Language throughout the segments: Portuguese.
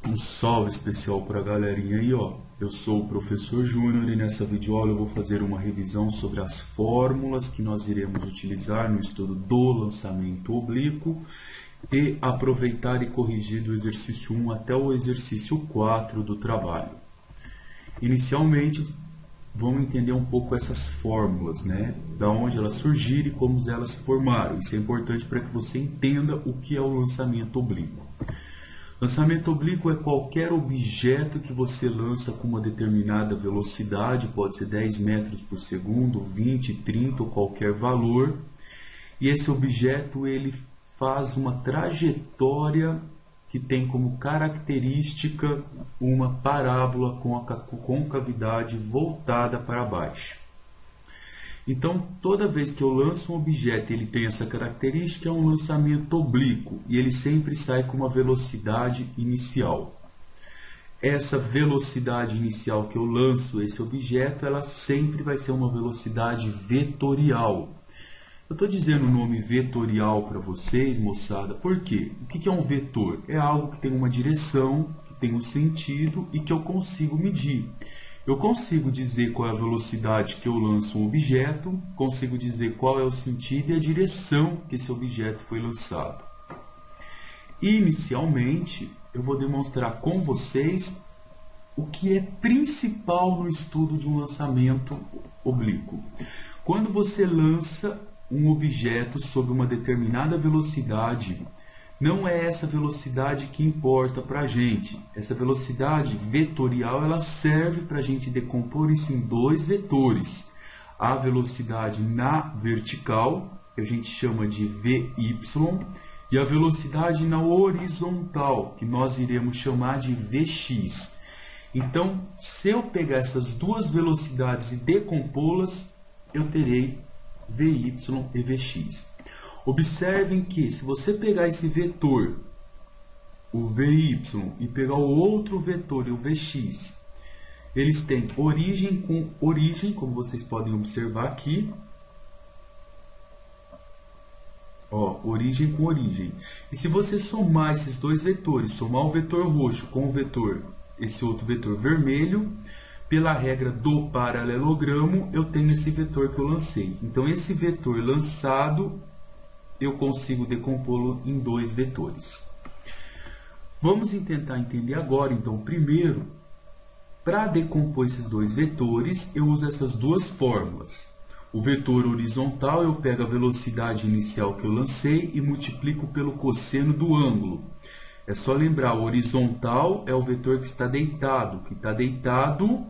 Um salve especial para a galerinha aí, ó. Eu sou o professor Júnior e nessa videoaula eu vou fazer uma revisão sobre as fórmulas que nós iremos utilizar no estudo do lançamento oblíquo e aproveitar e corrigir do exercício 1 até o exercício 4 do trabalho. Inicialmente, vamos entender um pouco essas fórmulas, né? Da onde elas surgiram e como elas se formaram. Isso é importante para que você entenda o que é o lançamento oblíquo. Lançamento oblíquo é qualquer objeto que você lança com uma determinada velocidade, pode ser 10 metros por segundo, 20, 30 ou qualquer valor. E esse objeto ele faz uma trajetória que tem como característica uma parábola com a concavidade voltada para baixo. Então, toda vez que eu lanço um objeto ele tem essa característica, é um lançamento oblíquo e ele sempre sai com uma velocidade inicial. Essa velocidade inicial que eu lanço esse objeto, ela sempre vai ser uma velocidade vetorial. Eu estou dizendo o nome vetorial para vocês, moçada, por quê? O que é um vetor? É algo que tem uma direção, que tem um sentido e que eu consigo medir. Eu consigo dizer qual é a velocidade que eu lanço um objeto, consigo dizer qual é o sentido e a direção que esse objeto foi lançado. Inicialmente, eu vou demonstrar com vocês o que é principal no estudo de um lançamento oblíquo. Quando você lança um objeto sob uma determinada velocidade, não é essa velocidade que importa para a gente. Essa velocidade vetorial ela serve para a gente decompor isso em dois vetores. A velocidade na vertical, que a gente chama de VY, e a velocidade na horizontal, que nós iremos chamar de Vx. Então, se eu pegar essas duas velocidades e decompô-las, eu terei Vy e Vx. Observem que se você pegar esse vetor, o Vy, e pegar o outro vetor, o Vx, eles têm origem com origem, como vocês podem observar aqui. Ó, origem com origem. E se você somar esses dois vetores, somar o vetor roxo com o vetor, esse outro vetor vermelho, pela regra do paralelogramo, eu tenho esse vetor que eu lancei. Então, esse vetor lançado, eu consigo decompô-lo em dois vetores. Vamos tentar entender agora, então, primeiro, para decompor esses dois vetores, eu uso essas duas fórmulas. O vetor horizontal, eu pego a velocidade inicial que eu lancei e multiplico pelo cosseno do ângulo. É só lembrar, o horizontal é o vetor que está deitado. Que está deitado,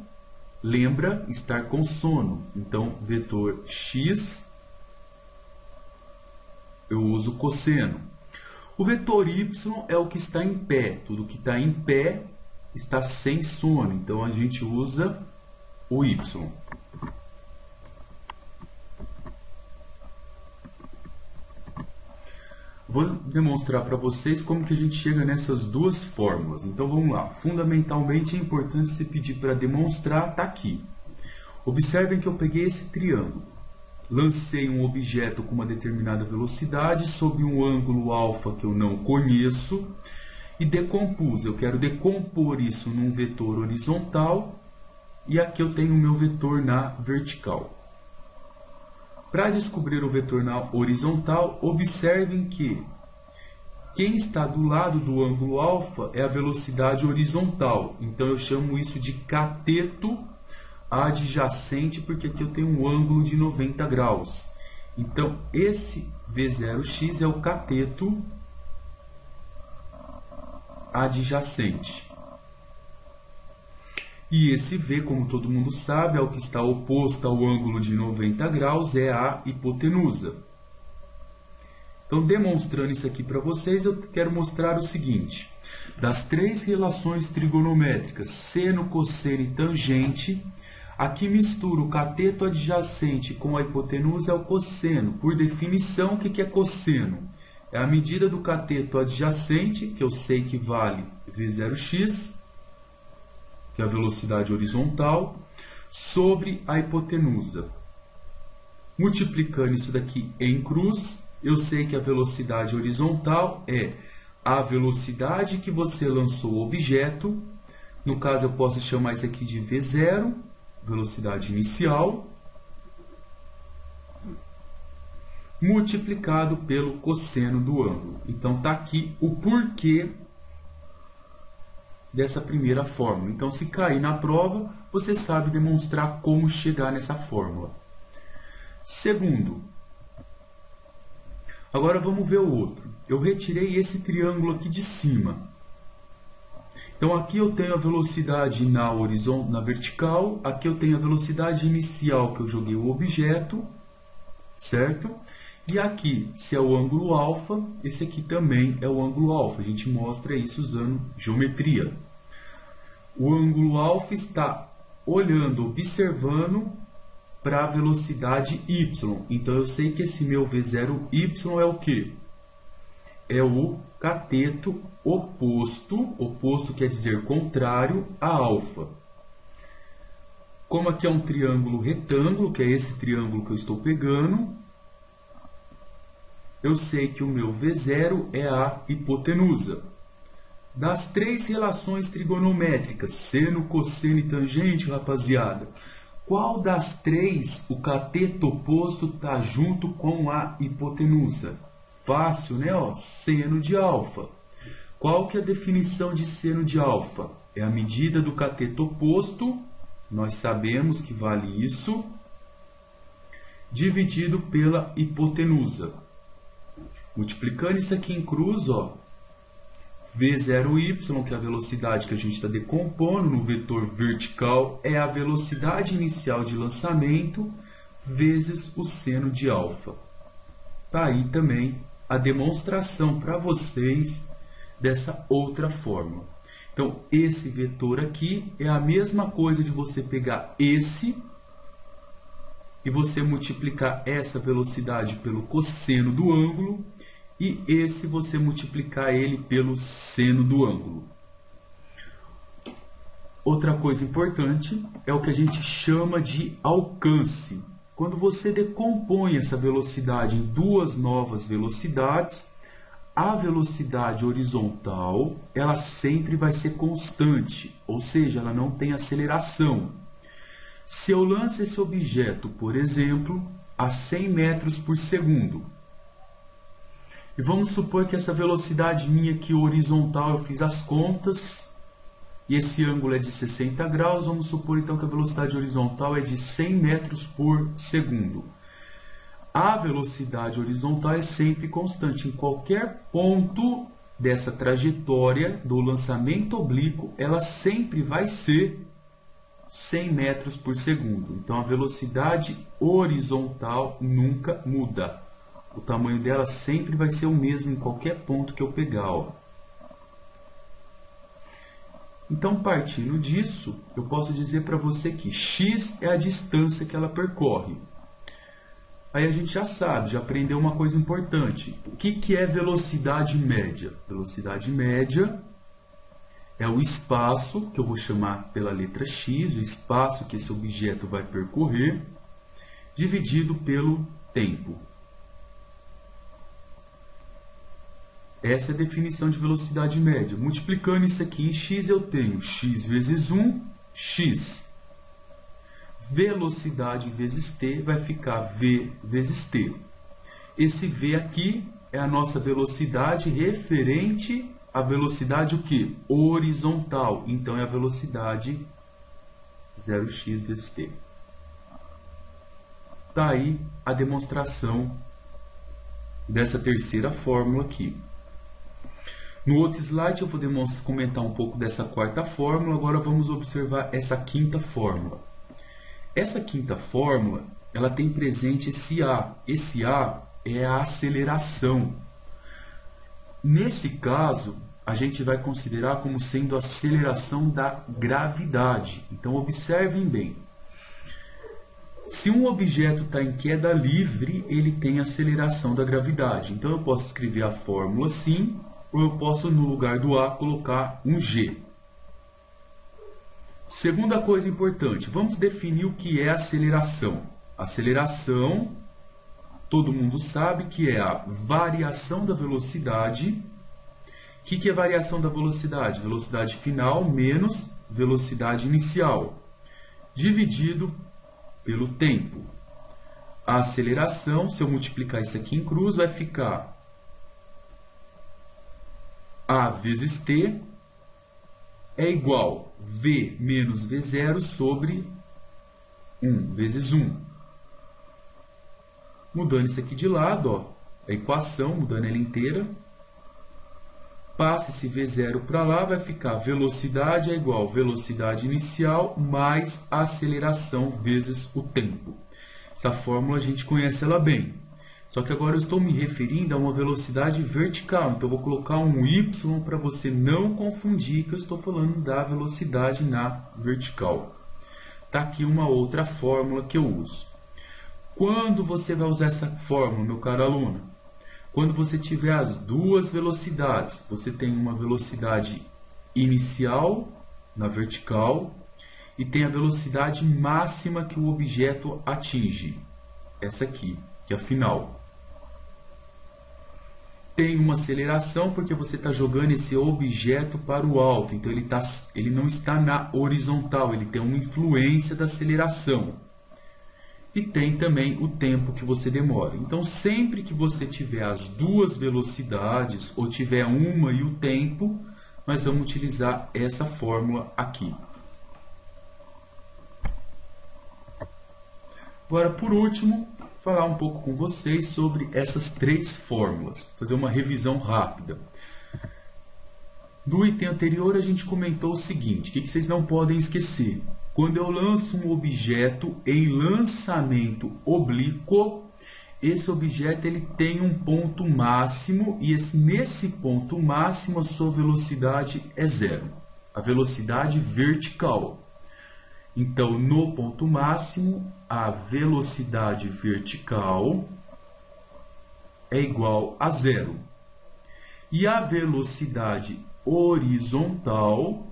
lembra, estar com sono. Então, vetor x, eu uso cosseno. O vetor y é o que está em pé. Tudo que está em pé está sem sono. Então, a gente usa o y. Vou demonstrar para vocês como que a gente chega nessas duas fórmulas. Então, vamos lá. Fundamentalmente, é importante se pedir para demonstrar, está aqui. Observem que eu peguei esse triângulo. Lancei um objeto com uma determinada velocidade sob um ângulo alfa que eu não conheço e decompus. Eu quero decompor isso num vetor horizontal e aqui eu tenho o meu vetor na vertical. Para descobrir o vetor na horizontal, observem que quem está do lado do ângulo alfa é a velocidade horizontal. Então eu chamo isso de cateto adjacente, porque aqui eu tenho um ângulo de 90 graus. Então, esse V0x é o cateto adjacente. E esse V, como todo mundo sabe, é o que está oposto ao ângulo de 90 graus, é a hipotenusa. Então, demonstrando isso aqui para vocês, eu quero mostrar o seguinte. Das três relações trigonométricas, seno, cosseno e tangente, aqui mistura o cateto adjacente com a hipotenusa é o cosseno. Por definição, o que é cosseno? É a medida do cateto adjacente, que eu sei que vale V0x, que é a velocidade horizontal, sobre a hipotenusa. Multiplicando isso daqui em cruz, eu sei que a velocidade horizontal é a velocidade que você lançou o objeto, no caso eu posso chamar isso aqui de V0, velocidade inicial, multiplicado pelo cosseno do ângulo. Então está aqui o porquê dessa primeira fórmula. Então, se cair na prova, você sabe demonstrar como chegar nessa fórmula. Segundo, agora vamos ver o outro. Eu retirei esse triângulo aqui de cima. Então, aqui eu tenho a velocidade na vertical, aqui eu tenho a velocidade inicial que eu joguei o objeto, certo? E aqui, se é o ângulo alfa, esse aqui também é o ângulo alfa. A gente mostra isso usando geometria. O ângulo alfa está olhando, observando para a velocidade y. Então, eu sei que esse meu V0y é o quê? É o cateto oposto. Oposto quer dizer contrário a alfa. Como aqui é um triângulo retângulo, que é esse triângulo que eu estou pegando, eu sei que o meu V0 é a hipotenusa. Das três relações trigonométricas, seno, cosseno e tangente, rapaziada, qual das três o cateto oposto está junto com a hipotenusa? Fácil, né? Ó, seno de alfa. Qual que é a definição de seno de alfa? É a medida do cateto oposto, nós sabemos que vale isso, dividido pela hipotenusa. Multiplicando isso aqui em cruz, ó, V0y, que é a velocidade que a gente está decompondo no vetor vertical, é a velocidade inicial de lançamento vezes o seno de alfa. Está aí também a demonstração para vocês dessa outra fórmula. Então, esse vetor aqui é a mesma coisa de você pegar esse e você multiplicar essa velocidade pelo cosseno do ângulo e esse você multiplicar ele pelo seno do ângulo. Outra coisa importante é o que a gente chama de alcance. Quando você decompõe essa velocidade em duas novas velocidades, a velocidade horizontal ela sempre vai ser constante, ou seja, ela não tem aceleração. Se eu lanço esse objeto, por exemplo, a 100 metros por segundo, e vamos supor que essa velocidade minha aqui horizontal, eu fiz as contas, e esse ângulo é de 60 graus, vamos supor então que a velocidade horizontal é de 100 metros por segundo. A velocidade horizontal é sempre constante. Em qualquer ponto dessa trajetória do lançamento oblíquo, ela sempre vai ser 100 metros por segundo. Então, a velocidade horizontal nunca muda. O tamanho dela sempre vai ser o mesmo em qualquer ponto que eu pegar. Ó. Então, partindo disso, eu posso dizer para você que x é a distância que ela percorre. Aí a gente já sabe, já aprendeu uma coisa importante. O que é velocidade média? Velocidade média é o espaço, que eu vou chamar pela letra x, o espaço que esse objeto vai percorrer, dividido pelo tempo. Essa é a definição de velocidade média. Multiplicando isso aqui em x, eu tenho x vezes 1, x. Velocidade vezes t vai ficar v vezes t. Esse v aqui é a nossa velocidade referente à velocidade o quê? Horizontal. Então, é a velocidade 0x vezes t. Está aí a demonstração dessa terceira fórmula aqui. No outro slide eu vou comentar um pouco dessa quarta fórmula, agora vamos observar essa quinta fórmula. Essa quinta fórmula, ela tem presente esse A. Esse A é a aceleração. Nesse caso, a gente vai considerar como sendo a aceleração da gravidade. Então, observem bem. Se um objeto está em queda livre, ele tem aceleração da gravidade. Então, eu posso escrever a fórmula assim, ou eu posso, no lugar do A, colocar um G. Segunda coisa importante, vamos definir o que é aceleração. Aceleração, todo mundo sabe que é a variação da velocidade O que é variação da velocidade? Velocidade final menos velocidade inicial, dividido pelo tempo. A aceleração, se eu multiplicar isso aqui em cruz, vai ficar A vezes T é igual V menos V0 sobre 1 vezes 1. Mudando isso aqui de lado, ó, a equação, mudando ela inteira, passa esse V0 para lá, vai ficar velocidade é igual velocidade inicial mais a aceleração vezes o tempo. Essa fórmula a gente conhece ela bem. Só que agora eu estou me referindo a uma velocidade vertical. Então, eu vou colocar um Y para você não confundir que eu estou falando da velocidade na vertical. Está aqui uma outra fórmula que eu uso. Quando você vai usar essa fórmula, meu caro aluno? Quando você tiver as duas velocidades, você tem uma velocidade inicial na vertical e tem a velocidade máxima que o objeto atinge. Essa aqui, que é a final. Tem uma aceleração porque você está jogando esse objeto para o alto. Então, ele não está na horizontal, ele tem uma influência da aceleração. E tem também o tempo que você demora. Então, sempre que você tiver as duas velocidades, ou tiver uma e o tempo, nós vamos utilizar essa fórmula aqui. Agora, por último, falar um pouco com vocês sobre essas três fórmulas, fazer uma revisão rápida. No item anterior, a gente comentou o seguinte, o que vocês não podem esquecer? Quando eu lanço um objeto em lançamento oblíquo, esse objeto ele tem um ponto máximo e nesse ponto máximo a sua velocidade é zero, a velocidade vertical. Então, no ponto máximo, a velocidade vertical é igual a zero. E a velocidade horizontal,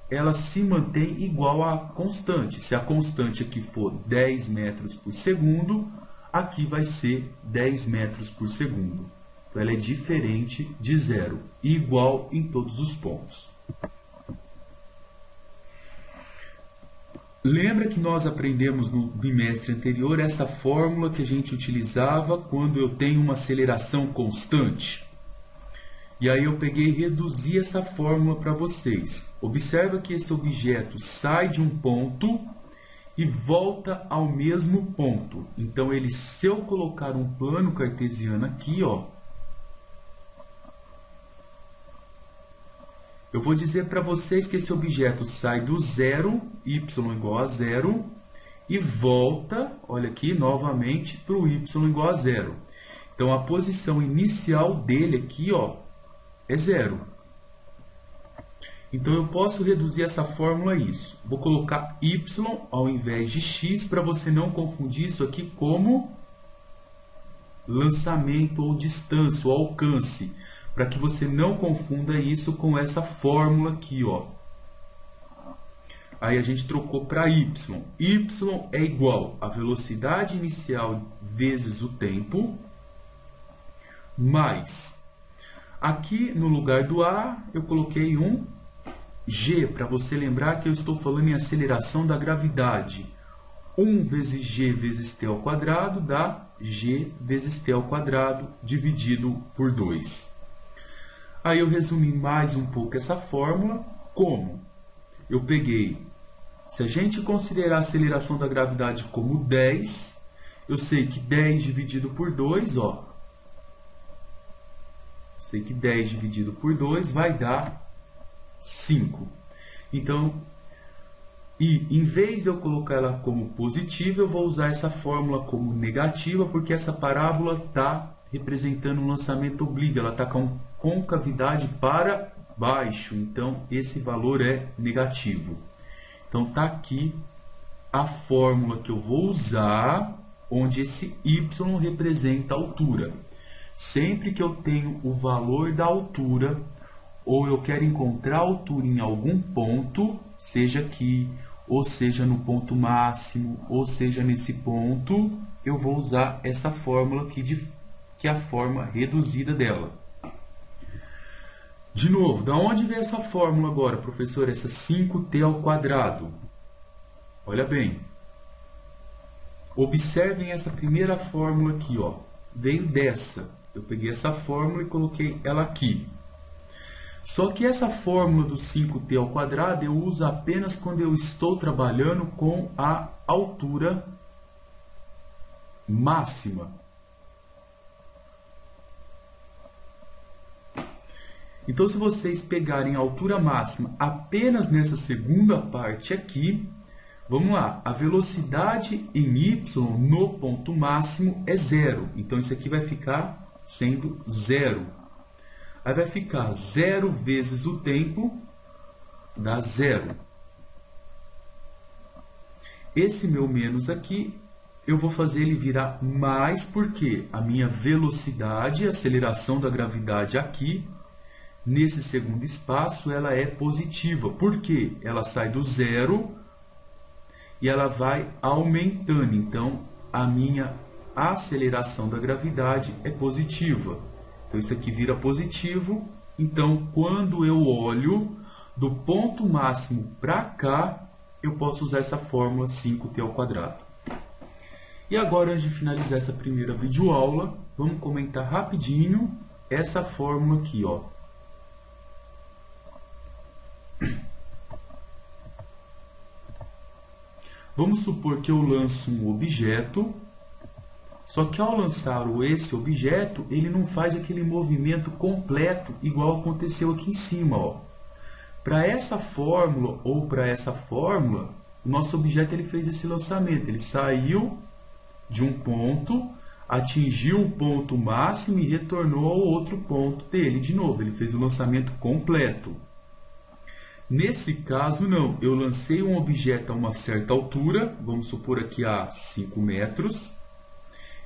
ela se mantém igual à constante. Se a constante aqui for 10 metros por segundo, aqui vai ser 10 metros por segundo. Então, ela é diferente de zero, igual em todos os pontos. Lembra que nós aprendemos no bimestre anterior essa fórmula que a gente utilizava quando eu tenho uma aceleração constante? E aí eu peguei e reduzi essa fórmula para vocês. Observa que esse objeto sai de um ponto e volta ao mesmo ponto. Então, se eu colocar um plano cartesiano aqui, ó, eu vou dizer para vocês que esse objeto sai do zero, y igual a zero, e volta, olha aqui, novamente, para o y igual a zero. Então, a posição inicial dele aqui, ó, é zero. Então, eu posso reduzir essa fórmula a isso. Vou colocar y ao invés de x, para você não confundir isso aqui como lançamento ou distância, ou alcance. Para que você não confunda isso com essa fórmula aqui, ó. Aí a gente trocou para y. Y é igual a velocidade inicial vezes o tempo, mais, aqui no lugar do A, eu coloquei um g, para você lembrar que eu estou falando em aceleração da gravidade. 1 vezes g vezes t ao quadrado dá g vezes t ao quadrado dividido por 2. Aí eu resumi mais um pouco essa fórmula. Como? Eu peguei, se a gente considerar a aceleração da gravidade como 10, eu sei que 10 dividido por 2, ó, eu sei que 10 dividido por 2 vai dar 5. Então, em vez de eu colocar ela como positiva, eu vou usar essa fórmula como negativa, porque essa parábola está representando um lançamento oblíquo, ela está com concavidade para baixo, então esse valor é negativo. Então está aqui a fórmula que eu vou usar, onde esse y representa a altura. Sempre que eu tenho o valor da altura, ou eu quero encontrar a altura em algum ponto, seja aqui, ou seja no ponto máximo, ou seja nesse ponto, eu vou usar essa fórmula aqui, que é a forma reduzida dela. De novo, da onde vem essa fórmula agora, professor? Essa 5t ao quadrado. Olha bem. Observem essa primeira fórmula aqui, ó. Veio dessa. Eu peguei essa fórmula e coloquei ela aqui. Só que essa fórmula do 5t ao quadrado eu uso apenas quando eu estou trabalhando com a altura máxima. Então, se vocês pegarem a altura máxima apenas nessa segunda parte aqui, vamos lá, a velocidade em y no ponto máximo é 0. Então, isso aqui vai ficar sendo 0. Aí vai ficar 0 vezes o tempo, dá 0. Esse meu menos aqui, eu vou fazer ele virar mais, porque a minha velocidade, a aceleração da gravidade aqui, nesse segundo espaço, ela é positiva. Por quê? Ela sai do 0 e ela vai aumentando. Então, a minha aceleração da gravidade é positiva. Então, isso aqui vira positivo. Então, quando eu olho do ponto máximo para cá, eu posso usar essa fórmula 5t ao quadrado. E agora, antes de finalizar essa primeira videoaula, vamos comentar rapidinho essa fórmula aqui, ó. Vamos supor que eu lanço um objeto, só que ao lançar esse objeto, ele não faz aquele movimento completo, igual aconteceu aqui em cima, ó. Para essa fórmula ou para essa fórmula, o nosso objeto ele fez esse lançamento. Ele saiu de um ponto, atingiu o ponto máximo e retornou ao outro ponto dele de novo. Ele fez o lançamento completo. Nesse caso, não. Eu lancei um objeto a uma certa altura, vamos supor aqui a 5 metros.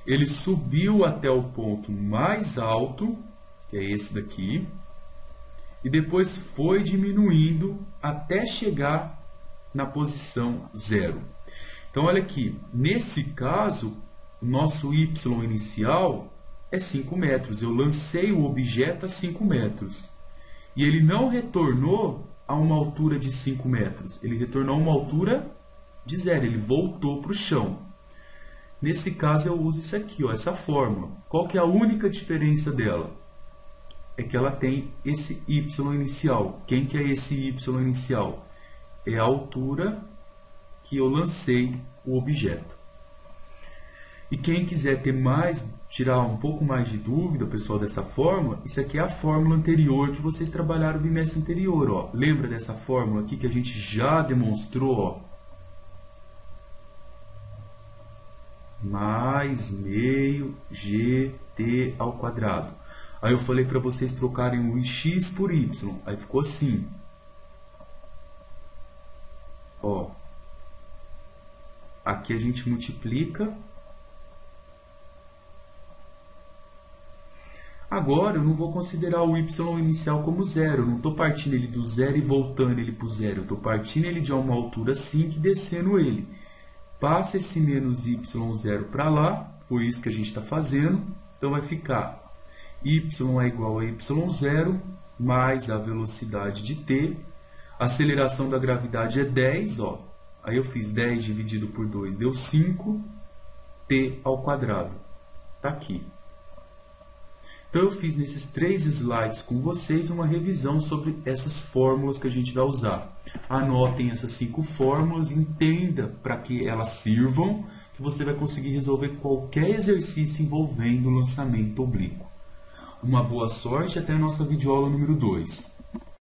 Ele subiu até o ponto mais alto, que é esse daqui, e depois foi diminuindo até chegar na posição 0. Então, olha aqui, nesse caso, o nosso y inicial é 5 metros. Eu lancei o objeto a 5 metros. E ele não retornou a uma altura de 5 metros. Ele retornou a uma altura de 0. Ele voltou para o chão. Nesse caso, eu uso isso aqui, ó, essa fórmula. Qual que é a única diferença dela? É que ela tem esse y inicial. Quem que é esse y inicial? É a altura que eu lancei o objeto. E quem quiser ter mais, tirar um pouco mais de dúvida, pessoal, dessa fórmula, isso aqui é a fórmula anterior que vocês trabalharam no bimestre anterior, ó. Lembra dessa fórmula aqui que a gente já demonstrou, ó? Mais meio gt ao quadrado. Aí eu falei para vocês trocarem o x por y. Aí ficou assim. Ó. Aqui a gente multiplica. Agora eu não vou considerar o y inicial como 0. Eu não estou partindo ele do 0 e voltando ele para o 0. Eu estou partindo ele de uma altura 5 e descendo ele. Passa esse menos y0 para lá. Foi isso que a gente está fazendo. Então vai ficar y é igual a y0 mais a velocidade de t. A aceleração da gravidade é 10. Ó. Aí eu fiz 10 dividido por 2, deu 5 t ao quadrado. Está aqui. Então, eu fiz nesses 3 slides com vocês uma revisão sobre essas fórmulas que a gente vai usar. Anotem essas 5 fórmulas, entenda para que elas sirvam, que você vai conseguir resolver qualquer exercício envolvendo o lançamento oblíquo. Uma boa sorte e até a nossa videoaula número 2.